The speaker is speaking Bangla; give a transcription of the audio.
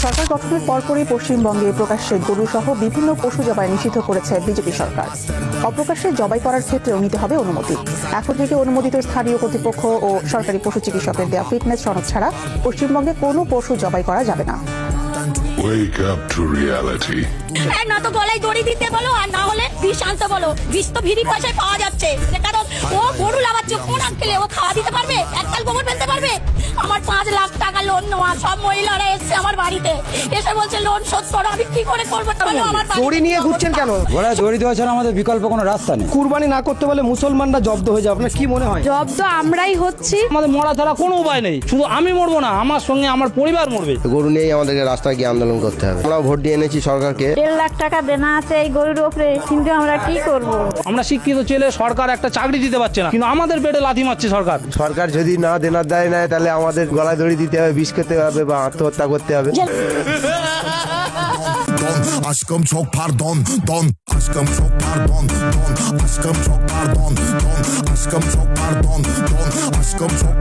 সরকার গঠনের পরপরই পশ্চিমবঙ্গে প্রকাশ্যে গরু সহ বিভিন্ন পশু জবাই নিষিদ্ধ করেছে বিজেপি সরকার। অপ্রকাশ্যে জবাই করার ক্ষেত্রেও নিতে হবে অনুমতি। এখন থেকে অনুমোদিত স্থানীয় কর্তৃপক্ষ ও সরকারি পশু চিকিৎসকের দেওয়া ফিটনেস সনদ ছাড়া পশ্চিমবঙ্গে কোনো পশু জবাই করা যাবে না। Wake up to reality. না তো গলায় দড়ি দিতে বলো, আর না হলে বিষ আনতে বলো। বিষ তো ভিড়ি পয়সায় পাওয়া যাচ্ছে, কারণ ও গরু লাগাচ্ছে, কোন আঙ্কেলে ও খাওয়া দিতে পারবে, এককাল গোবর ফেলতে পারবে। আমার 5 লাখ টাকা লোন নেওয়া, সব মহিলারা এসছে আমার বাড়িতে, এসে বলছে লোন শোধ করো। আমি কি করে করবো? আমার দড়ি নিয়ে ঘুরছেন কেন? ওরা দড়ি দেওয়া ছাড়া আমাদের বিকল্প কোনো রাস্তা নেই। কুরবানি না করতে বলে মুসলমানরা জব্দ হয়ে যাবে, আপনার কি মনে হয়? জব্দ আমরাই হচ্ছি। আমাদের মরা ছাড়া কোনো উপায় নেই। শুধু আমি মরবো না, আমার সঙ্গে আমার পরিবার মরবে। গরু নিয়েই আমাদেরকে রাস্তায় গিয়ে আন্দোলন করতে হবে। আমরা ভোট দিয়ে এনেছি সরকারকে। 1.5 লাখ টাকা দেনা আছে এই গরুর উপরে, কিন্তু আমরা কি করব? আমরা শিক্ষিত ছেলে, সরকার একটা চাকরি দিতে পারছে না, কিন্তু আমাদের পেটে লাথি মারছে সরকার। সরকার যদি না দেনার দায় নেয়, তাহলে আমাদের গলায় দড়ি দিতে হবে, বিষ খেতে হবে বা আত্মহত্যা করতে হবে। Aşkım çok pardon, don. Aşkım çok pardon, don. Aşkım çok pardon, don. Aşkım çok pardon, don. Aşkım çok